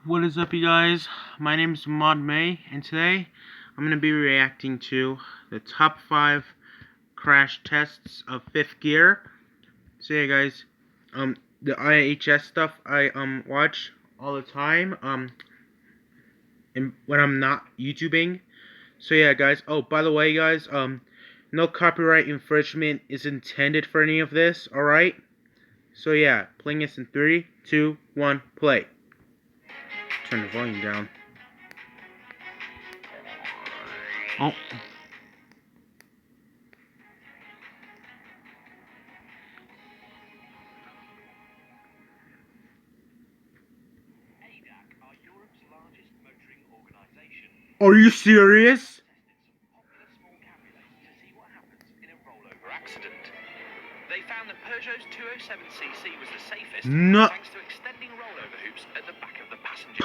What is up, you guys? My name is Mod May, and today I'm going to be reacting to the top 5 crash tests of 5th gear. So yeah, guys, the IHS stuff I watch all the time and when I'm not YouTubing. So yeah, guys. Oh, by the way, guys, no copyright infringement is intended for any of this. All right. So yeah, playing this in 3, 2, 1, play. Turn the volume down. Oh. Are you serious? They found that Peugeot's 207cc was the safest thanks to extending rollover hoops at the back of the passenger.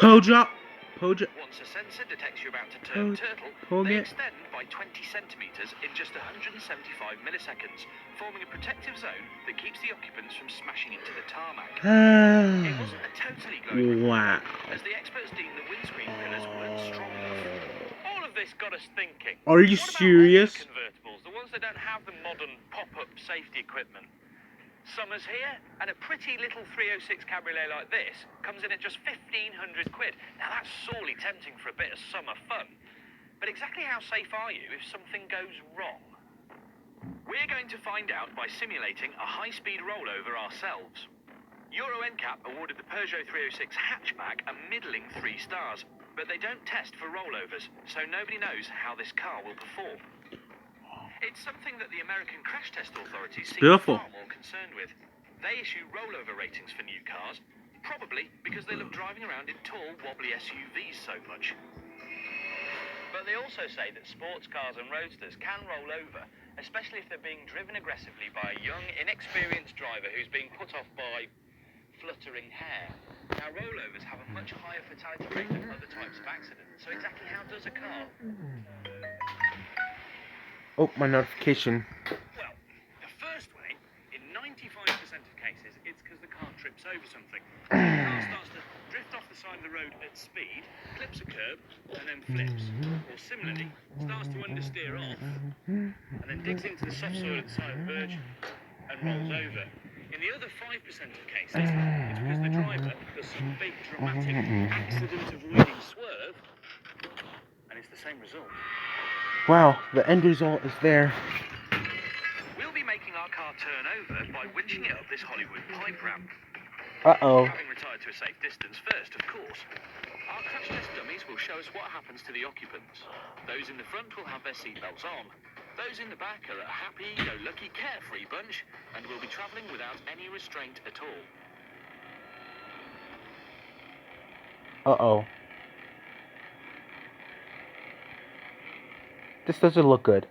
Once a sensor detects you're about to turn turtle, they extend by 20 centimeters in just 175 milliseconds, forming a protective zone that keeps the occupants from smashing into the tarmac. It wasn't a totally glowing report, as the experts deemed the windscreen pillars weren't strong enough. All of this got us thinking. Are you serious? What about older convertibles, the ones that don't have the modern pop-up safety equipment? Summer's here, and a pretty little 306 cabriolet like this comes in at just 1,500 quid. Now that's sorely tempting for a bit of summer fun. But exactly how safe are you if something goes wrong? We're going to find out by simulating a high-speed rollover ourselves. Euro NCAP awarded the Peugeot 306 hatchback a middling 3 stars, but they don't test for rollovers, so nobody knows how this car will perform. It's something that the American crash test authorities seem far more concerned with. They issue rollover ratings for new cars, probably because they love driving around in tall, wobbly SUVs so much. But they also say that sports cars and roadsters can roll over, especially if they're being driven aggressively by a young, inexperienced driver who's being put off by fluttering hair. Now, rollovers have a much higher fatality rate than other types of accidents, so exactly how does a car? Oh, my notification. Well, the first way, in 95% of cases, it's because the car trips over something. The car starts to drift off the side of the road at speed, clips a curb, and then flips. Or similarly, starts to understeer off, and then digs into the soft soil at the side of the verge, and rolls over. In the other 5% of cases, it's because the driver does some big, dramatic, accident-avoiding swerve, and it's the same result. Wow, the end result is there. We'll be making our car turn over by winching it up this Hollywood pipe ramp. Uh-oh. Having retired to a safe distance first, of course. Our crash test dummies will show us what happens to the occupants. Those in the front will have their seatbelts on. Those in the back are a happy-go-lucky, carefree bunch, and will be travelling without any restraint at all. Uh-oh. This doesn't look good.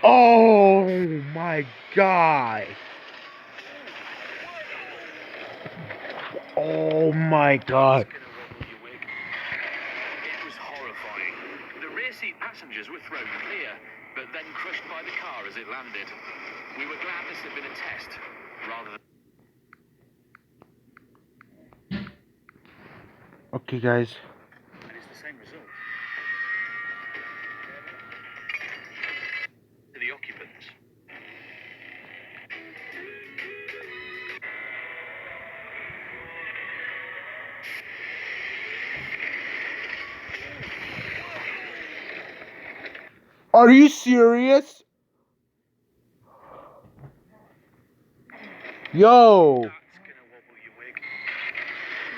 Oh my God. Oh my God. It was horrifying. The rear seat passengers were thrown clear, but then crushed by the car as it landed. We were glad this had been a test, rather than... Okay, guys. And it's the same result. To the occupants. Are you serious? Yo! That's gonna wobble your wig.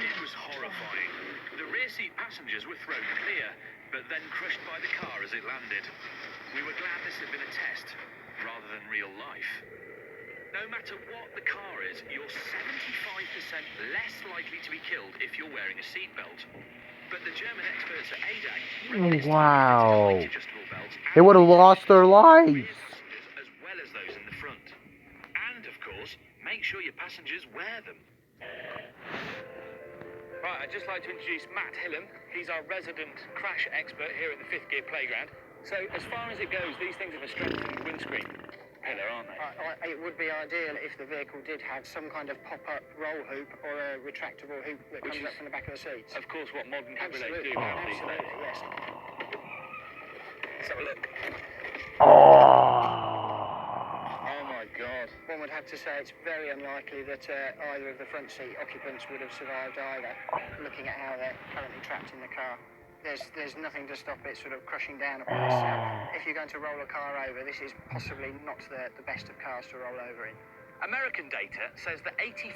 It was horrifying. The rear seat passengers were thrown clear, but then crushed by the car as it landed. We were glad this had been a test, rather than real life. No matter what the car is, you're 75% less likely to be killed if you're wearing a seatbelt. But the German experts at ADAC Wow. They would have lost their lives. As well as those in the front. And, of course, make sure your passengers wear them. Right, I'd just like to introduce Matt Hillam. He's our resident crash expert here at the Fifth Gear Playground. So, as far as it goes, these things have a strengthened windscreen pillar, aren't they? It would be ideal if the vehicle did have some kind of pop-up roll hoop or a retractable hoop that comes up from the back of the seats. Of course, what modern cabriolets Absolutely, do now these days. absolutely, yes. Let's have a look. Oh my God. One would have to say it's very unlikely that either of the front seat occupants would have survived either, looking at how they're currently trapped in the car. There's nothing to stop it sort of crushing down upon itself. If you're going to roll a car over, this is possibly not the best of cars to roll over in. American data says that 85%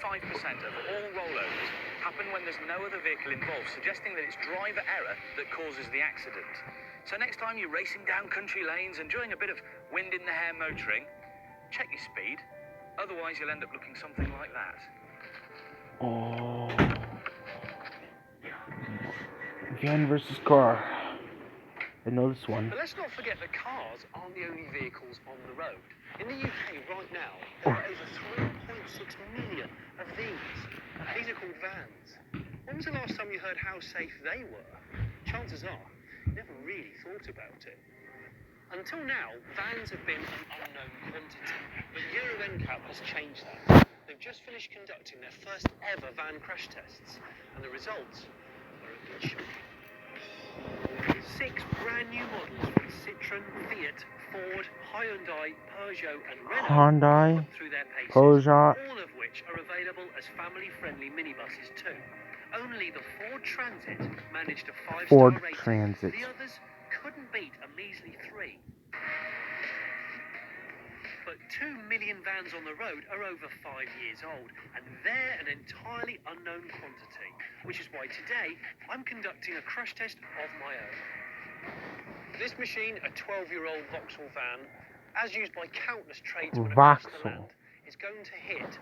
of all rollovers happen when there's no other vehicle involved, suggesting that it's driver error that causes the accident. So next time you're racing down country lanes, enjoying a bit of wind in the hair motoring, check your speed. Otherwise, you'll end up looking something like that. Van versus car. I know this one. But let's not forget that cars aren't the only vehicles on the road. In the UK right now, there are over 3.6 million of these. These are called vans. When was the last time you heard how safe they were? Chances are, you never really thought about it. Until now, vans have been an unknown quantity, but Euro NCAP has changed that. They've just finished conducting their first ever van crash tests, and the results are a bit shocking. 6 brand new models from Citroën, Fiat, Ford, Hyundai, Peugeot and Renault Hyundai, put through their paces, Peugeot, all of which are available as family-friendly minibuses too. Only the Ford Transit managed a 5-star Ford rating. Transit. The others couldn't beat a measly 3. But 2 million vans on the road are over 5 years old, and they're an entirely unknown quantity, which is why today I'm conducting a crash test of my own. This machine, a 12-year-old Vauxhall van, as used by countless tradesmen across the land, is going to hit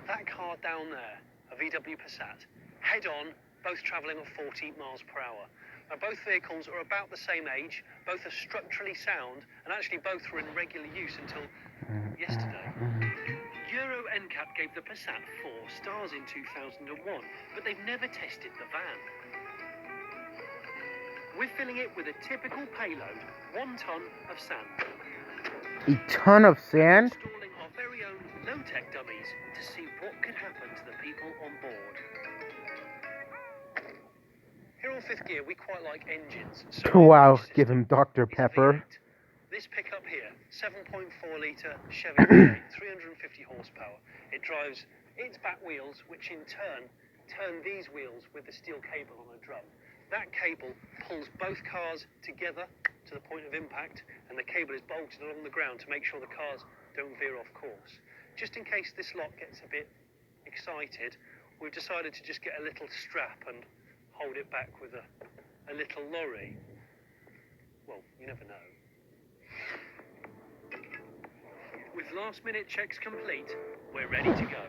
that car down there, a VW Passat, head-on, both travelling at 40 miles per hour. Now, both vehicles are about the same age, both are structurally sound, and actually both were in regular use until yesterday. Euro NCAP gave the Passat 4 stars in 2001, but they've never tested the van. We're filling it with a typical payload, 1 ton of sand. A ton of sand? Installing our very own low-tech dummies to see what could happen to the people on board. Here on Fifth Gear, we quite like engines. So Wow, give him Dr. Pepper. This pickup here, 7.4 litre Chevy V8, 350 horsepower. It drives its back wheels, which in turn these wheels with the steel cable on a drum. That cable pulls both cars together to the point of impact, and the cable is bolted along the ground to make sure the cars don't veer off course. Just in case this lot gets a bit excited, we've decided to just get a little strap and hold it back with a little lorry. Well, you never know. With last-minute checks complete, we're ready to go.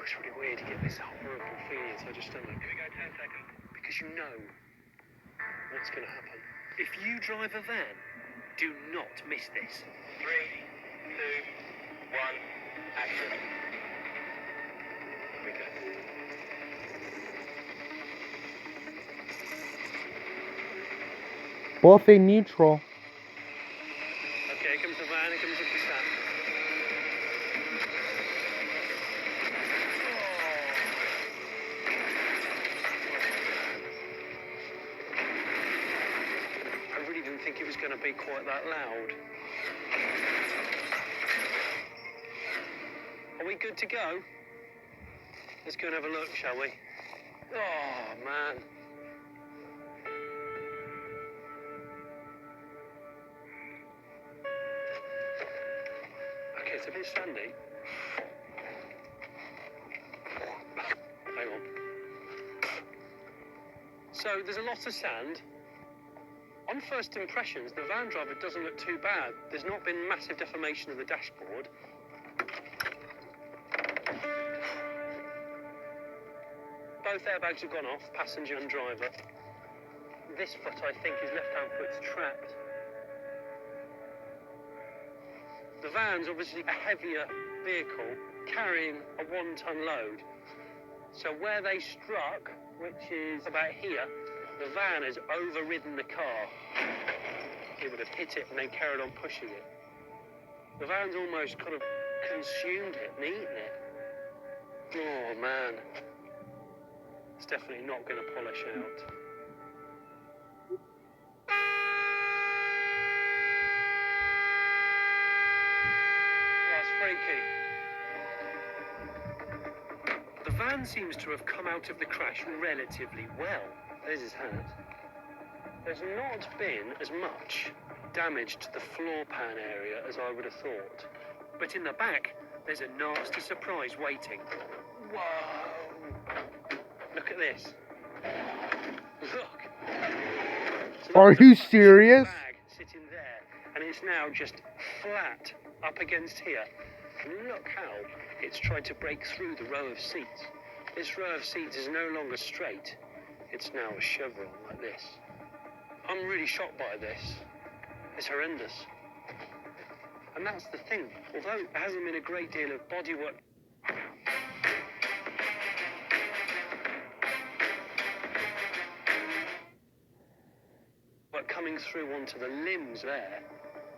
It's really weird to get this horrible feeling inside your stomach. Here we go, 10 seconds. Because you know what's going to happen. If you drive a van, do not miss this. 3, 2, 1, action. Here we go. Both a neutral. Okay, here comes the van, here comes the Passat. I really didn't think it was going to be quite that loud. Are we good to go? Let's go and have a look, shall we? Oh, man. Okay, it's a bit sandy. Hang on. So there's a lot of sand. On first impressions, the van driver doesn't look too bad. There's not been massive deformation of the dashboard. Both airbags have gone off, passenger and driver. This foot, I think, his left-hand foot's trapped. The van's obviously a heavier vehicle, carrying a 1-ton load. So where they struck, which is about here, the van has overridden the car. It would have hit it and then carried on pushing it. The van's almost kind of consumed it and eaten it. Oh man. It's definitely not going to polish out. That's freaky. The van seems to have come out of the crash relatively well. There's his hat. There's not been as much damage to the floor pan area as I would have thought. But in the back, there's a nasty surprise waiting. Whoa! Look at this. Look! So Are you serious? bag sitting there, and it's now just flat up against here. And look how it's tried to break through the row of seats. This row of seats is no longer straight. It's now a chevron like this. I'm really shocked by this. It's horrendous. And that's the thing. Although there hasn't been a great deal of bodywork coming through onto the limbs there,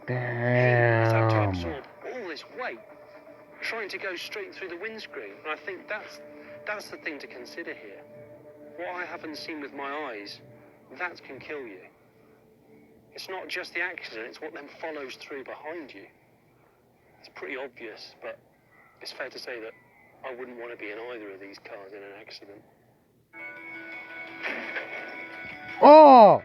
it's had to Damn. absorb all this weight, trying to go straight through the windscreen. And I think that's the thing to consider here. What I haven't seen with my eyes, that can kill you. It's not just the accident, it's what then follows through behind you. It's pretty obvious, but it's fair to say that I wouldn't want to be in either of these cars in an accident. Oh!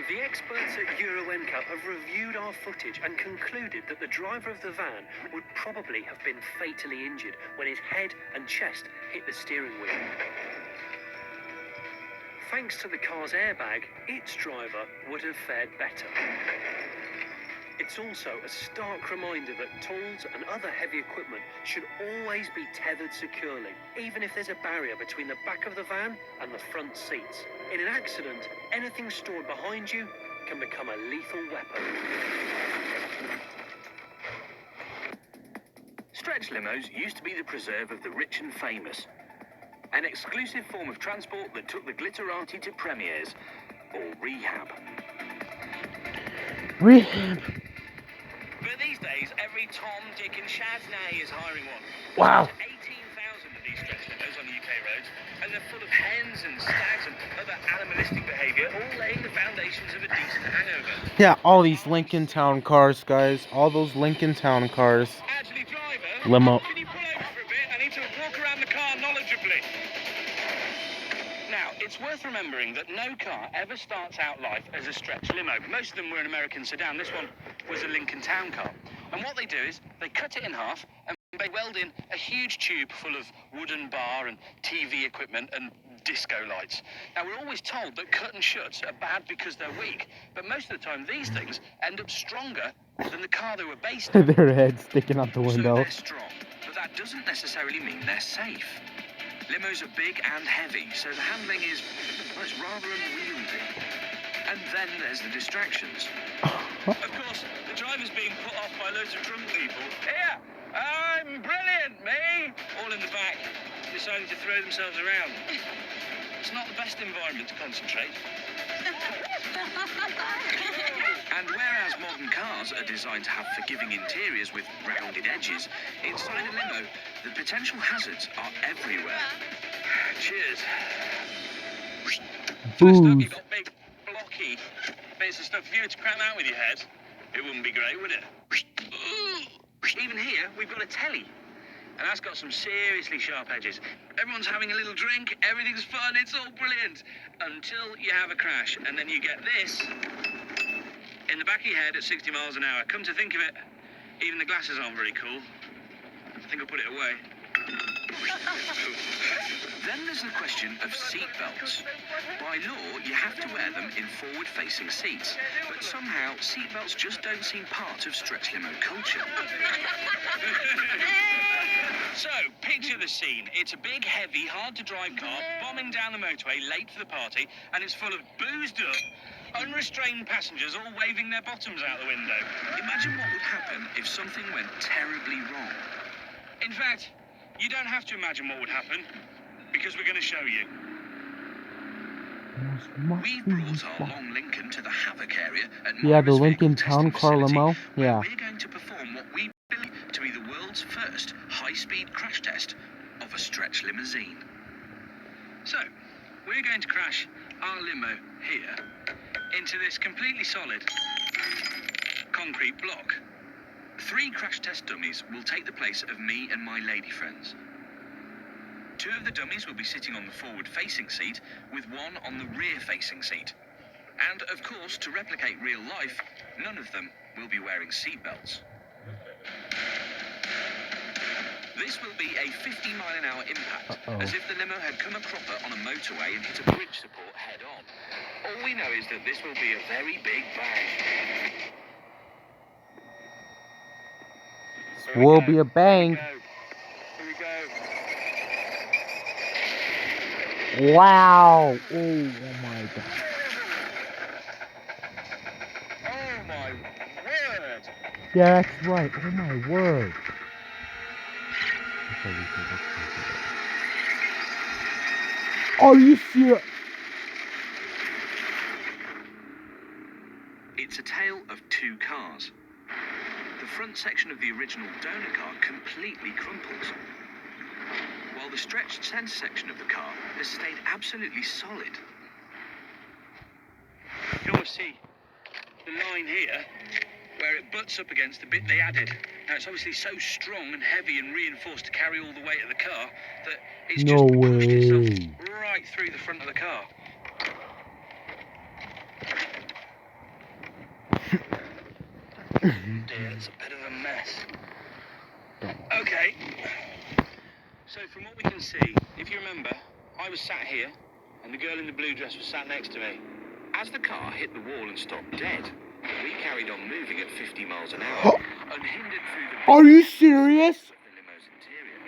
The experts at Euro NCAP have reviewed our footage and concluded that the driver of the van would probably have been fatally injured when his head and chest hit the steering wheel. Thanks to the car's airbag, its driver would have fared better. It's also a stark reminder that tools and other heavy equipment should always be tethered securely, even if there's a barrier between the back of the van and the front seats. In an accident, anything stored behind you can become a lethal weapon. Stretch limos used to be the preserve of the rich and famous. An exclusive form of transport that took the glitterati to premieres, or rehab. Rehab. But these days, every Tom, Dick and Shaznay is hiring one. Wow. There's 18,000 of these stretch limos on UK roads, and they're full of hens and stags and other animalistic behaviour, all laying the foundations of a decent hangover. Yeah, all these Lincoln Town cars, guys. All those Lincoln Town cars. Actually, driver, Limo. can you pull over for a bit? I need to walk around the car knowledgeably. Now, it's worth remembering that no car ever starts out life as a stretch limo. Most of them were an American sedan. This one was a Lincoln Town car. And what they do is they cut it in half and they weld in a huge tube full of wooden bar and TV equipment and disco lights. Now, we're always told that cut and shuts are bad because they're weak, but most of the time these things end up stronger than the car they were based on. Their heads sticking out the So window. they're strong, but that doesn't necessarily mean they're safe. Limos are big and heavy, so the handling is, well, it's rather unwieldy. And then there's the distractions. Of course, the driver's being put off by loads of drunk people. Here, I'm brilliant, me! All in the back, deciding to throw themselves around. It's not the best environment to concentrate. And whereas modern cars are designed to have forgiving interiors with rounded edges, inside a limo, the potential hazards are everywhere. Cheers. First up, you've got big, blocky bits of stuff. If you were to cram out with your head, it wouldn't be great, would it? Even here, we've got a telly. And that's got some seriously sharp edges. Everyone's having a little drink, everything's fun, it's all brilliant. Until you have a crash, and then you get this in the back of your head at 60 miles an hour. Come to think of it, even the glasses aren't very cool. I think I'll put it away. Then there's the question of seat belts. By law, you have to wear them in forward-facing seats, but somehow seat belts just don't seem part of stretch limo culture. So, picture the scene. It's a big, heavy, hard-to-drive car bombing down the motorway late for the party, and it's full of boozed up, unrestrained passengers all waving their bottoms out the window. Imagine what would happen if something went terribly wrong. In fact, You don't have to imagine what would happen, because we're going to show you. We've brought our long Lincoln to the Havoc area at Yeah, the Myra's Lincoln vehicle Town testing Car facility, Limo. where Yeah. we're going to perform what we believe to be the world's first high-speed crash test of a stretch limousine. So, we're going to crash our limo here into this completely solid concrete block. 3 crash test dummies will take the place of me and my lady friends. 2 of the dummies will be sitting on the forward-facing seat, with 1 on the rear-facing seat. And, of course, to replicate real life, none of them will be wearing seatbelts. This will be a 50-mile-an-hour impact, as if the limo had come a cropper on a motorway and hit a bridge support head-on. All we know is that this will be a very big bang. Will be a bang. Here we go. Wow. Oh my God. Oh my word! Yeah, that's right. Oh my word. Are you serious? It's a tale of 2 cars. The front section of the original donor car completely crumples, while the stretched centre section of the car has stayed absolutely solid. You can almost see the line here where it butts up against the bit they added. Now it's obviously so strong and heavy and reinforced to carry all the weight of the car that it's No just pushed itself way. right through the front of the car. Dear, it's a bit of a mess. Okay. So from what we can see, if you remember, I was sat here and the girl in the blue dress was sat next to me. As the car hit the wall and stopped dead, we carried on moving at 50 miles an hour, unhindered through the Are you serious? of the limo's interior.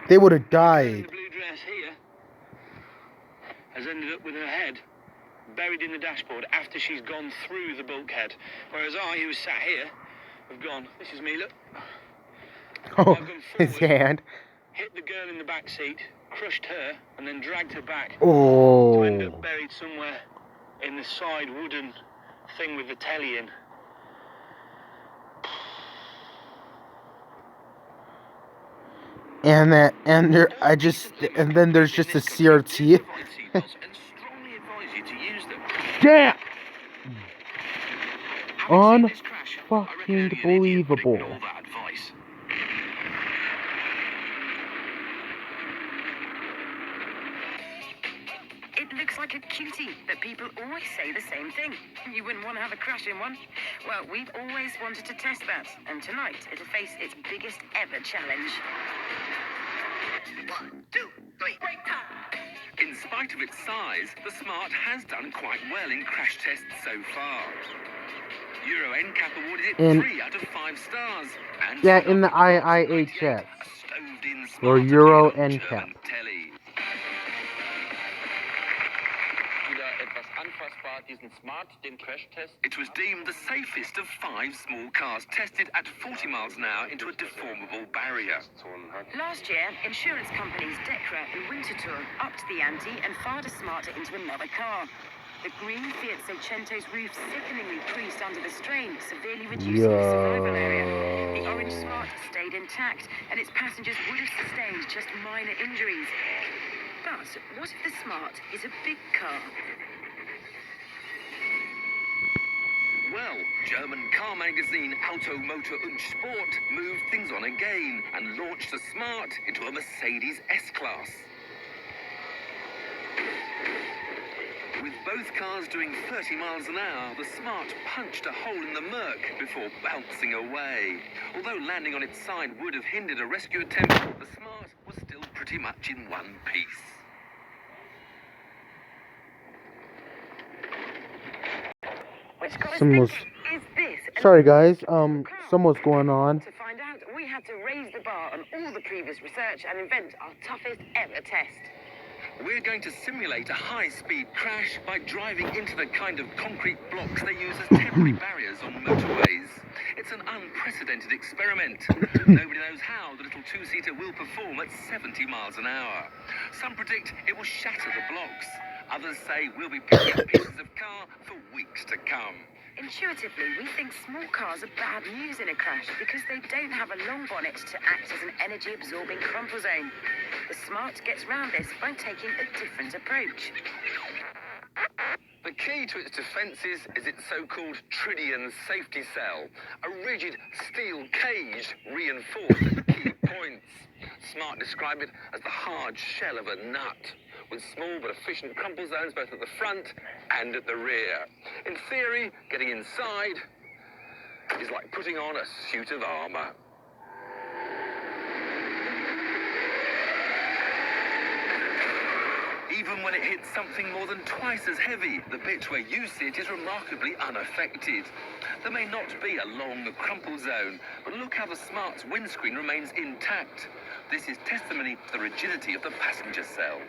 They would have The girl in died. the blue dress here has ended up with her head buried in the dashboard after she's gone through the bulkhead. Whereas I, who was sat here, have gone, this is me, look. Oh, I've gone his forward, hand. hit the girl in the back seat, crushed her, and then dragged her back Oh. to end up buried somewhere in the side wooden thing with the telly in. And then there's just a CRT. Damn. Unfucking believable. It looks like a cutie, but people always say the same thing. You wouldn't want to have a crash in one. Well, we've always wanted to test that, and tonight it'll face its biggest ever challenge. 1, 2, 3, break time! In spite of its size, the Smart has done quite well in crash tests so far. Euro NCAP awarded it 3 out of 5 stars. And Yeah, in the IIHS. Or Euro NCAP. It was deemed the safest of 5 small cars tested at 40 miles an hour into a deformable barrier. Last year, insurance companies Decra and Winterthur upped the ante and fired a Smarter into another car. The green Fiat Seicento's roof sickeningly creased under the strain, severely reducing the survival area. The orange Smart stayed intact, and its passengers would have sustained just minor injuries. But what if the Smart is a big car? Well, German car magazine Auto, Motor und Sport moved things on again and launched the Smart into a Mercedes S-Class. With both cars doing 30 miles an hour, the Smart punched a hole in the murk before bouncing away. Although landing on its side would have hindered a rescue attempt, the Smart was still pretty much in one piece. Someone's... Is this? Sorry guys, someone's going on. To find out, we had to raise the bar on all the previous research and invent our toughest ever test. We're going to simulate a high-speed crash by driving into the kind of concrete blocks they use as temporary barriers on motorways. It's an unprecedented experiment. Nobody knows how the little two-seater will perform at 70 miles an hour. Some predict it will shatter the blocks. Others say we'll be picking up pieces of car for weeks to come. Intuitively, we think small cars are bad news in a crash because they don't have a long bonnet to act as an energy-absorbing crumple zone. The Smart gets round this by taking a different approach. The key to its defences is its so-called tritium safety cell, a rigid steel cage reinforced at key points. Smart described it as the hard shell of a nut, with small but efficient crumple zones both at the front and at the rear. In theory, getting inside is like putting on a suit of armour. Even when it hits something more than twice as heavy, the bit where you sit is remarkably unaffected. There may not be a long crumple zone, but look how the Smart's windscreen remains intact. This is testimony to the rigidity of the passenger cell.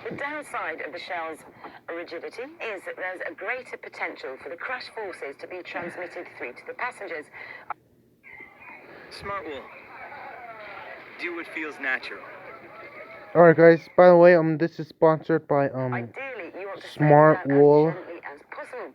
The downside of the shell's rigidity is that there's a greater potential for the crash forces to be transmitted through to the passengers. Smart wall. Do what feels natural. Alright guys, by the way, this is sponsored by Ideally, you want to Smart slow down Wool. as gently as possible.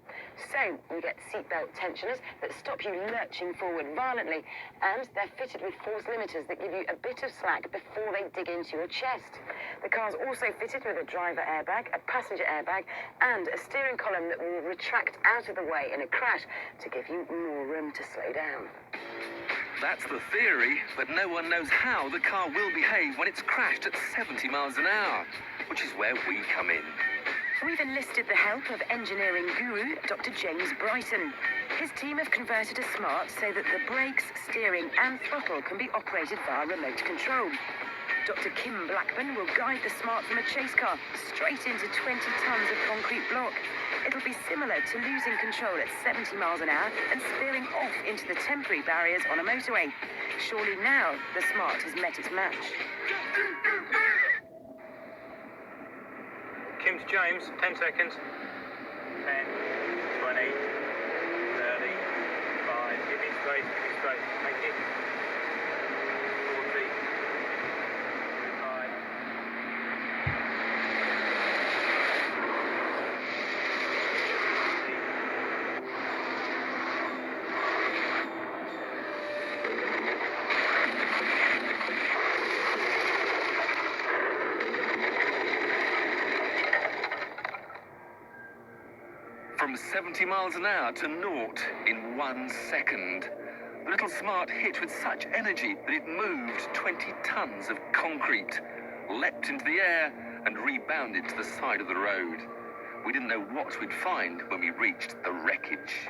So, you get seatbelt tensioners that stop you lurching forward violently, and they're fitted with force limiters that give you a bit of slack before they dig into your chest. The car's also fitted with a driver airbag, a passenger airbag, and a steering column that will retract out of the way in a crash to give you more room to slow down. That's the theory, but no one knows how the car will behave when it's crashed at 70 miles an hour, which is where we come in. We've enlisted the help of engineering guru Dr. James Brighton. His team have converted a Smart so that the brakes, steering and throttle can be operated via remote control. Dr. Kim Blackburn will guide the Smart from a chase car straight into 20 tons of concrete block. It'll be similar to losing control at 70 miles an hour and spearing off into the temporary barriers on a motorway. Surely now the Smart has met its match. Kim to James, 10 seconds. 10, 20, 30, 5. Give me straight, Make it. 40, 5. From 70 miles an hour to naught in 1 second. The little Smart hit with such energy that it moved 20 tons of concrete, leapt into the air and rebounded to the side of the road. We didn't know what we'd find when we reached the wreckage.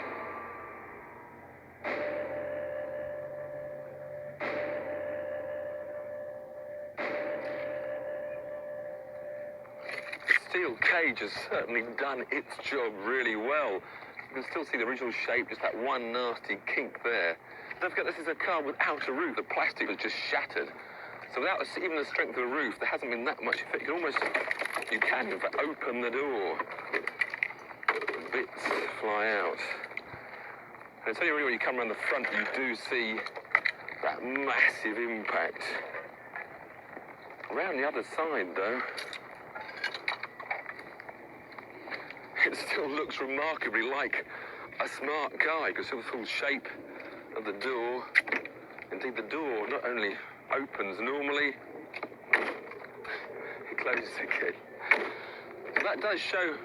The steel cage has certainly done its job really well. You can still see the original shape, just that one nasty kink there. Don't forget, this is a car without a roof. The plastic was just shattered. So without even the strength of the roof, there hasn't been that much effect. You can in fact open the door. Bits fly out. And I tell you really, when you come around the front, you do see that massive impact. Around the other side, though, it still looks remarkably like a Smart car. You can see the full shape of the door. Indeed, the door not only opens normally, it closes again. So that does show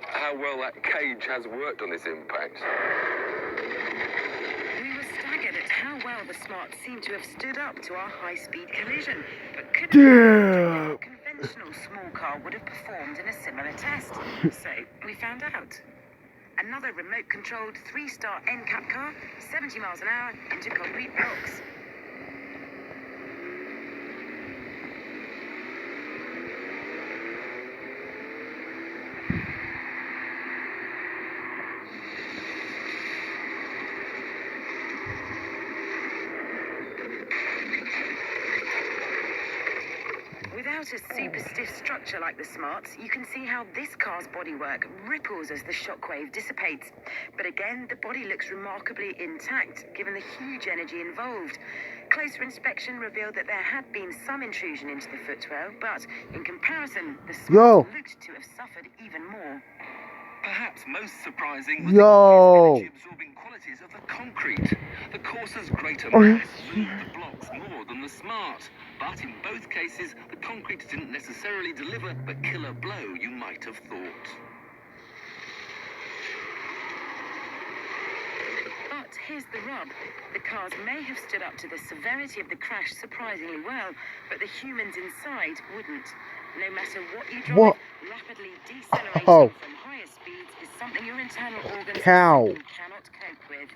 how well that cage has worked on this impact. We were staggered at how well the Smart seemed to have stood up to our high-speed collision, but couldn't imagine how a conventional small car would have performed in a similar test. So we found out. Another remote-controlled 3-star NCAP car, 70 miles an hour, into concrete blocks. Without a super stiff structure like the Smart's, you can see how this car's bodywork ripples as the shockwave dissipates. But again, the body looks remarkably intact, given the huge energy involved. Closer inspection revealed that there had been some intrusion into the footwell, but in comparison, the Smart looked to have suffered even more. Perhaps most surprising was Yo. the energy-absorbing qualities of the concrete. The Corsa's greater mass moved the blocks more than the Smart. But in both cases, the concrete didn't necessarily deliver the killer blow you might have thought. But here's the rub. The cars may have stood up to the severity of the crash surprisingly well, but the humans inside wouldn't. No matter what you drive, rapidly decelerating from higher speeds is something your internal organs simply cannot cope with.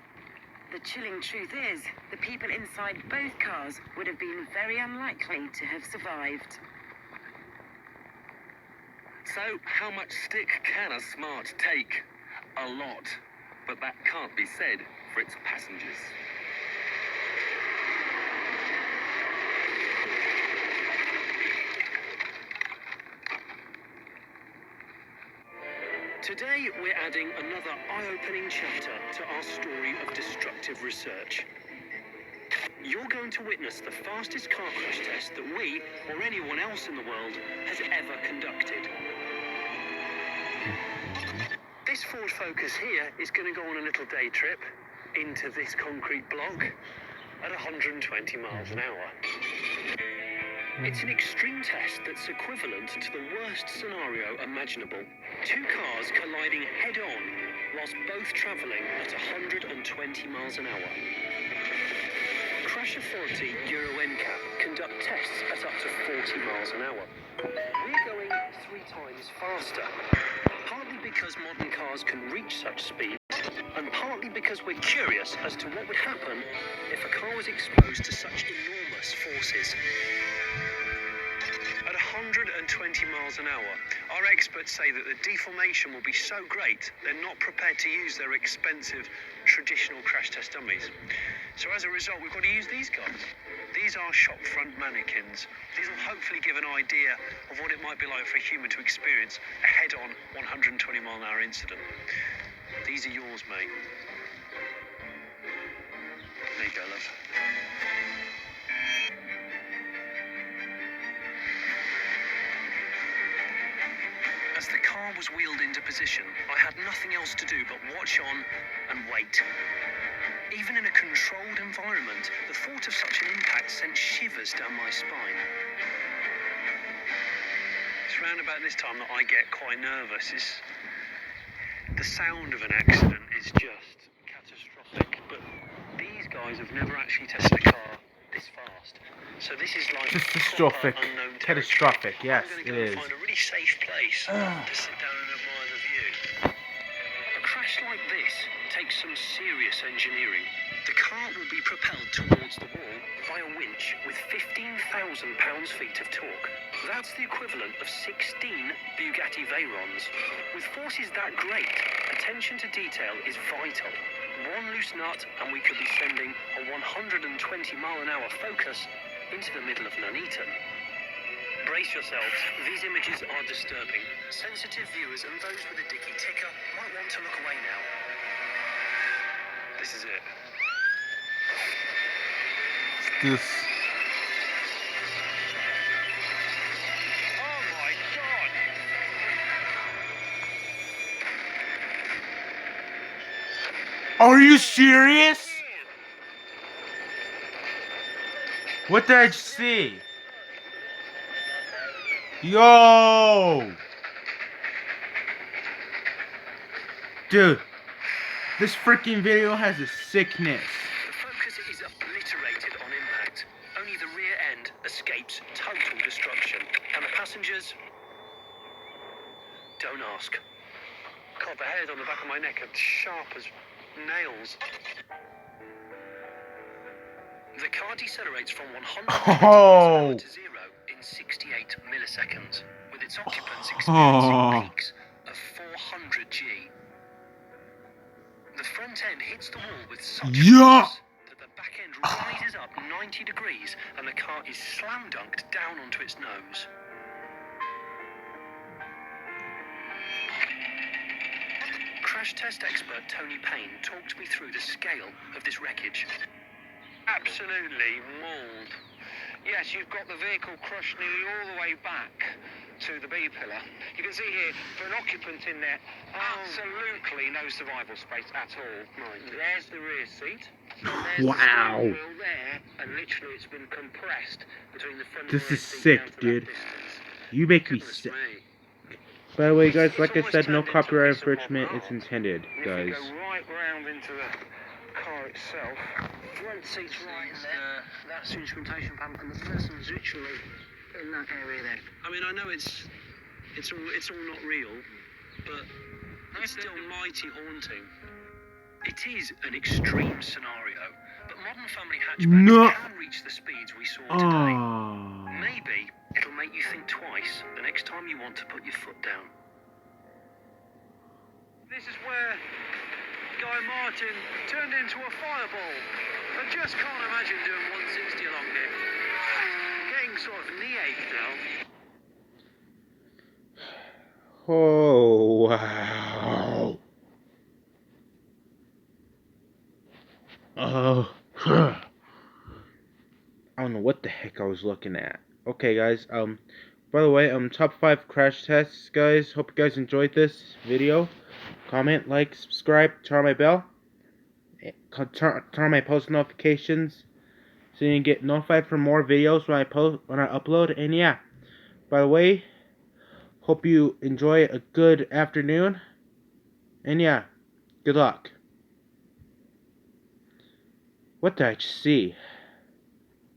The chilling truth is, the people inside both cars would have been very unlikely to have survived. So, how much stick can a Smart take? A lot. But that can't be said for its passengers. Today, we're adding another eye-opening chapter to our story of destructive research. You're going to witness the fastest car crash test that we, or anyone else in the world, has ever conducted. This Ford Focus here is going to go on a little day trip into this concrete block at 120 miles an hour. It's an extreme test that's equivalent to the worst scenario imaginable. Two cars colliding head-on whilst both travelling at 120 miles an hour. Crash Authority Euro NCAP conduct tests at up to 40 miles an hour. We're going 3 times faster. Partly because modern cars can reach such speed, and partly because we're curious as to what would happen if a car was exposed to such enormous forces. At 120 miles an hour, our experts say that the deformation will be so great they're not prepared to use their expensive traditional crash test dummies. So as a result, we've got to use these guys. These are shop front mannequins. These will hopefully give an idea of what it might be like for a human to experience a head-on 120 mile an hour incident. These are yours, mate. There you go, love. As the car was wheeled into position, I had nothing else to do but watch on and wait. Even in a controlled environment, the thought of such an impact sent shivers down my spine. It's round about this time that I get quite nervous. The sound of an accident is just catastrophic, but these guys have never actually tested a car this fast. So this is like catastrophic. Catastrophic, yes, I'm it going to is. go find a really safe place to sit down and admire the view. A crash like this takes some serious engineering. The car will be propelled towards the wall by a winch with 15,000 pounds-feet of torque. That's the equivalent of 16 Bugatti Veyrons. With forces that great, attention to detail is vital. One loose nut and we could be sending a 120-mile-an-hour Focus into the middle of Nuneaton. Brace yourselves, these images are disturbing. Sensitive viewers and those with a dicky ticker might want to look away now. This is it. This. Oh my God! Are you serious? What did I just see? Yo! Dude, this freaking video has a sickness. The Focus is obliterated on impact. Only the rear end escapes total destruction. And the passengers? Don't ask. God, the hairs on the back of my neck are sharp as nails. The car decelerates from 100 miles to 0 in 68 milliseconds, with its occupants experiencing peaks of 400 G. The front end hits the wall with such force that the back end rises up 90 degrees and the car is slam dunked down onto its nose. crash test expert Tony Payne talked me through the scale of this wreckage. Absolutely mauled. Yes, you've got the vehicle crushed nearly all the way back to the B pillar. You can see here, for an occupant in there, absolutely no survival space at all. Right, there's the rear seat. There's the steering wheel there, and literally it's been compressed between the front and This rear is seat sick, down to dude. that distance. You make me Goodness sick. me. By the way, guys, It's like I almost said, no turned into a copyright piece of modern infringement is art. intended, And guys. if you go right round into the car itself, front seat's right in there. That's the instrumentation panel, and the person's literally in that area there. I mean, I know it's all not real, but it's still mighty haunting. It is an extreme scenario, but modern family hatchbacks can reach the speeds we saw today. Oh. Maybe it'll make you think twice the next time you want to put your foot down. This is where Guy Martin turned into a fireball. I just can't imagine doing 160 along here. Getting sort of knee ache now. Oh, wow. Oh. I don't know what the heck I was looking at. Okay, guys, by the way, top 5 crash tests, guys. Hope you guys enjoyed this video. Comment, like, subscribe, turn on my bell. Turn on my post notifications so you can get notified for more videos when I upload. And yeah, by the way, hope you enjoy a good afternoon. And yeah, good luck. What did I just see?